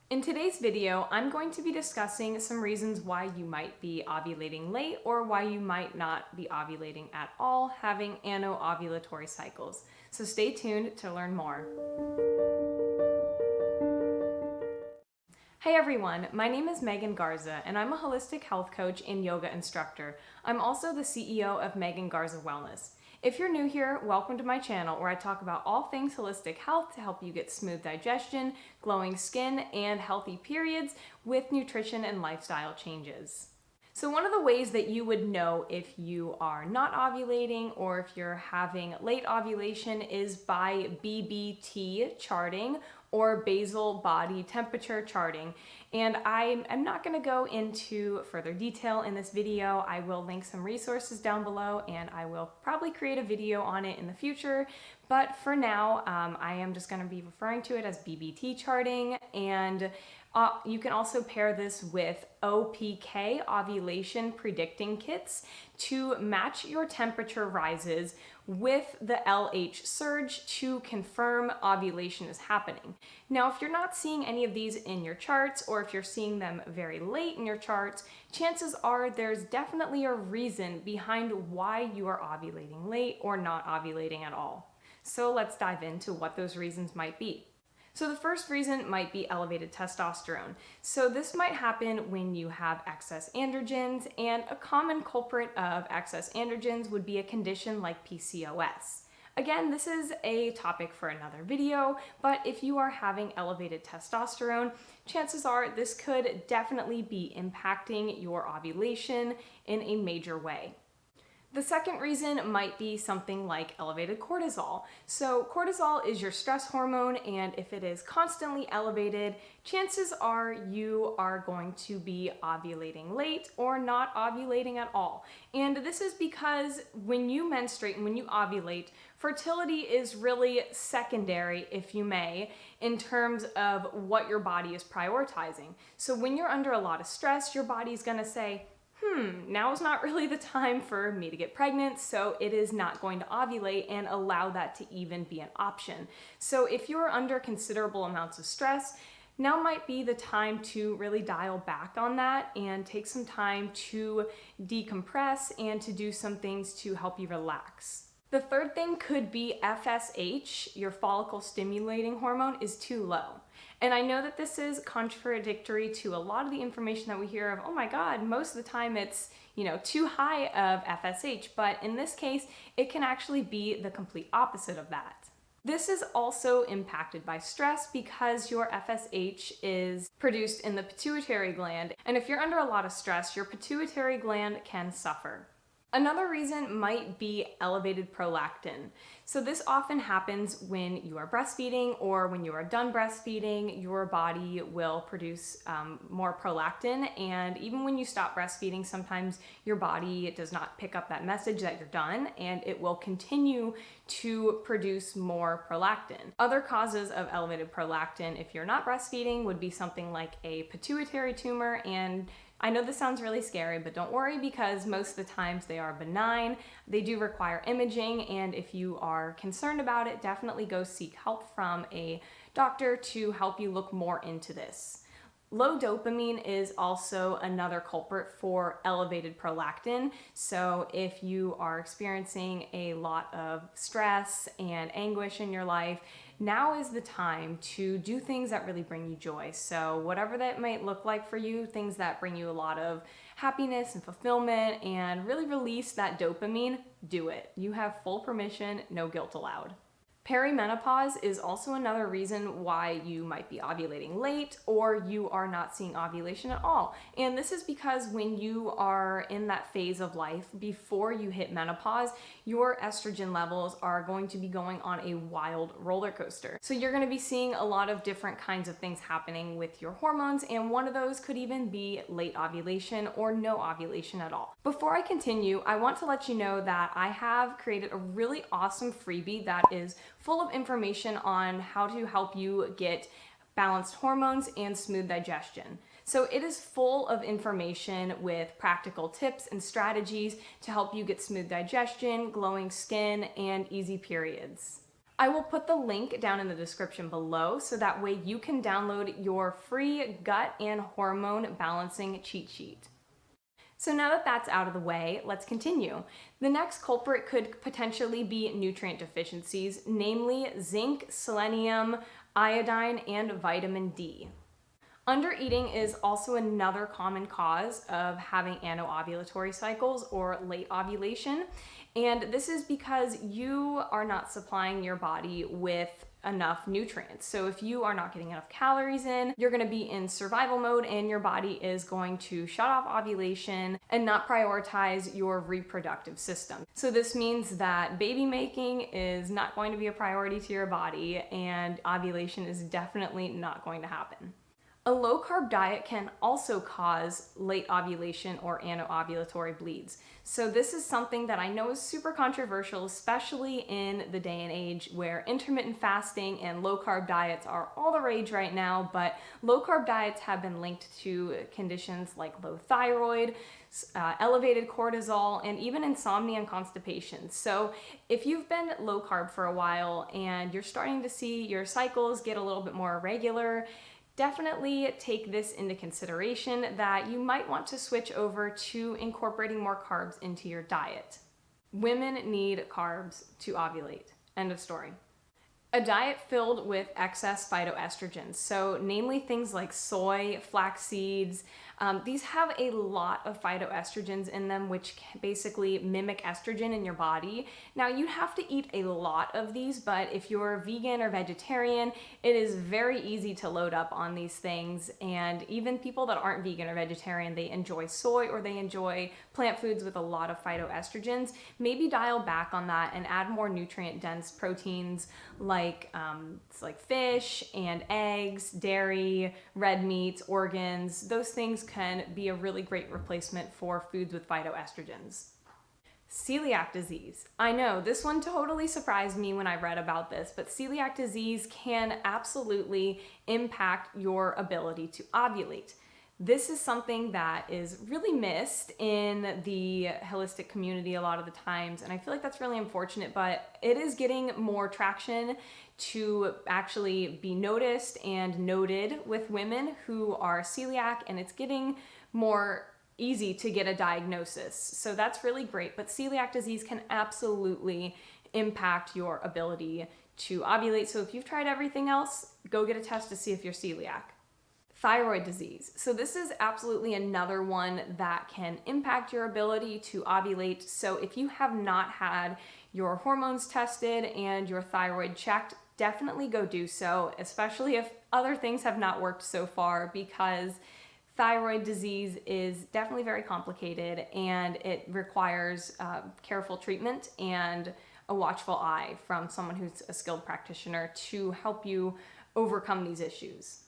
In today's video, I'm going to be discussing some reasons why you might be ovulating late or why you might not be ovulating at all, having anovulatory cycles. So stay tuned to learn more. Hey everyone, my name is Megan Garza and I'm a holistic health coach and yoga instructor. I'm also the CEO of Megan Garza Wellness. If you're new here, welcome to my channel where I talk about all things holistic health to help you get smooth digestion, glowing skin, and healthy periods with nutrition and lifestyle changes. So one of the ways that you would know if you are not ovulating or if you're having late ovulation is by BBT charting or basal body temperature charting. And I'm not going to go into further detail in this video. I will link some resources down below and I will probably create a video on it in the future. But for now, I am just going to be referring to it as BBT charting, and you can also pair this with OPK, Ovulation Predicting Kits, to match your temperature rises with the LH surge to confirm ovulation is happening. Now, if you're not seeing any of these in your charts, or if you're seeing them very late in your charts, chances are there's definitely a reason behind why you are ovulating late or not ovulating at all. So let's dive into what those reasons might be. So the first reason might be elevated testosterone. So this might happen when you have excess androgens, and a common culprit of excess androgens would be a condition like PCOS. Again, this is a topic for another video, but if you are having elevated testosterone, chances are this could definitely be impacting your ovulation in a major way. The second reason might be something like elevated cortisol. So cortisol is your stress hormone, and if it is constantly elevated, chances are you are going to be ovulating late or not ovulating at all. And this is because when you menstruate and when you ovulate, fertility is really secondary, if you may, in terms of what your body is prioritizing. So when you're under a lot of stress, your body's going to say, now is not really the time for me to get pregnant, so it is not going to ovulate and allow that to even be an option. So if you're under considerable amounts of stress, now might be the time to really dial back on that and take some time to decompress and to do some things to help you relax. The third thing could be FSH, your follicle stimulating hormone, is too low. And I know that this is contradictory to a lot of the information that we hear of, oh my God, most of the time it's, too high of FSH, but in this case, it can actually be the complete opposite of that. This is also impacted by stress because your FSH is produced in the pituitary gland, and if you're under a lot of stress, your pituitary gland can suffer. Another reason might be elevated prolactin. So this often happens when you are breastfeeding or when you are done breastfeeding, your body will produce more prolactin, and even when you stop breastfeeding, sometimes your body does not pick up that message that you're done and it will continue to produce more prolactin. Other causes of elevated prolactin if you're not breastfeeding would be something like a pituitary tumor, and I know this sounds really scary, but don't worry because most of the times they are benign. They do require imaging, and if you are concerned about it, definitely go seek help from a doctor to help you look more into this. Low dopamine is also another culprit for elevated prolactin. So if you are experiencing a lot of stress and anguish in your life, now is the time to do things that really bring you joy. So whatever that might look like for you, things that bring you a lot of happiness and fulfillment and really release that dopamine, do it. You have full permission, no guilt allowed. Perimenopause is also another reason why you might be ovulating late or you are not seeing ovulation at all. And this is because when you are in that phase of life before you hit menopause, your estrogen levels are going to be going on a wild roller coaster. So you're going to be seeing a lot of different kinds of things happening with your hormones, and one of those could even be late ovulation or no ovulation at all. Before I continue, I want to let you know that I have created a really awesome freebie that is full of information on how to help you get balanced hormones and smooth digestion. So it is full of information with practical tips and strategies to help you get smooth digestion, glowing skin, and easy periods. I will put the link down in the description below so that way you can download your free gut and hormone balancing cheat sheet. So now that that's out of the way, let's continue. The next culprit could potentially be nutrient deficiencies, namely zinc, selenium, iodine, and vitamin D. Undereating is also another common cause of having anovulatory cycles or late ovulation. And this is because you are not supplying your body with enough nutrients. So if you are not getting enough calories in, you're going to be in survival mode and your body is going to shut off ovulation and not prioritize your reproductive system. So this means that baby making is not going to be a priority to your body and ovulation is definitely not going to happen. A low-carb diet can also cause late ovulation or anovulatory bleeds. So this is something that I know is super controversial, especially in the day and age where intermittent fasting and low-carb diets are all the rage right now, but low-carb diets have been linked to conditions like low thyroid, elevated cortisol, and even insomnia and constipation. So if you've been low-carb for a while and you're starting to see your cycles get a little bit more irregular, definitely take this into consideration that you might want to switch over to incorporating more carbs into your diet. Women need carbs to ovulate. End of story. A diet filled with excess phytoestrogens, so namely things like soy, flax seeds, these have a lot of phytoestrogens in them, which basically mimic estrogen in your body. Now, you'd have to eat a lot of these, but if you're vegan or vegetarian, it is very easy to load up on these things. And even people that aren't vegan or vegetarian, they enjoy soy or they enjoy plant foods with a lot of phytoestrogens. Maybe dial back on that and add more nutrient-dense proteins like fish and eggs, dairy, red meats, organs. Those things can be a really great replacement for foods with phytoestrogens. Celiac disease. I know, this one totally surprised me when I read about this, but celiac disease can absolutely impact your ability to ovulate. This is something that is really missed in the holistic community a lot of the times, and I feel like that's really unfortunate, but it is getting more traction to actually be noticed and noted with women who are celiac, and it's getting more easy to get a diagnosis. So that's really great, but celiac disease can absolutely impact your ability to ovulate. So if you've tried everything else, go get a test to see if you're celiac. Thyroid disease. So this is absolutely another one that can impact your ability to ovulate. So if you have not had your hormones tested and your thyroid checked, definitely go do so, especially if other things have not worked so far, because thyroid disease is definitely very complicated and it requires careful treatment and a watchful eye from someone who's a skilled practitioner to help you overcome these issues.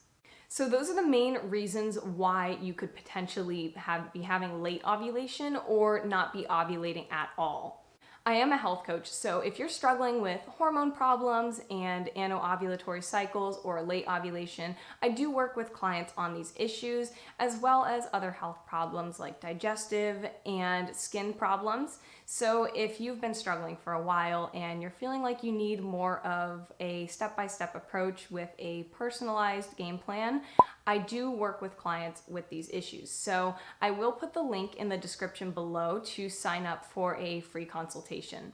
So those are the main reasons why you could potentially be having late ovulation or not be ovulating at all. I am a health coach, so if you're struggling with hormone problems and anovulatory cycles or late ovulation, I do work with clients on these issues, as well as other health problems like digestive and skin problems. So if you've been struggling for a while and you're feeling like you need more of a step-by-step approach with a personalized game plan, I do work with clients with these issues. So I will put the link in the description below to sign up for a free consultation.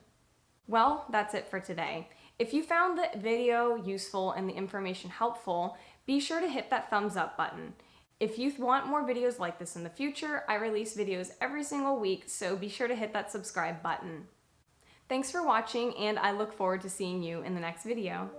Well, that's it for today. If you found the video useful and the information helpful, be sure to hit that thumbs up button. If you want more videos like this in the future, I release videos every single week, so be sure to hit that subscribe button. Thanks for watching, and I look forward to seeing you in the next video.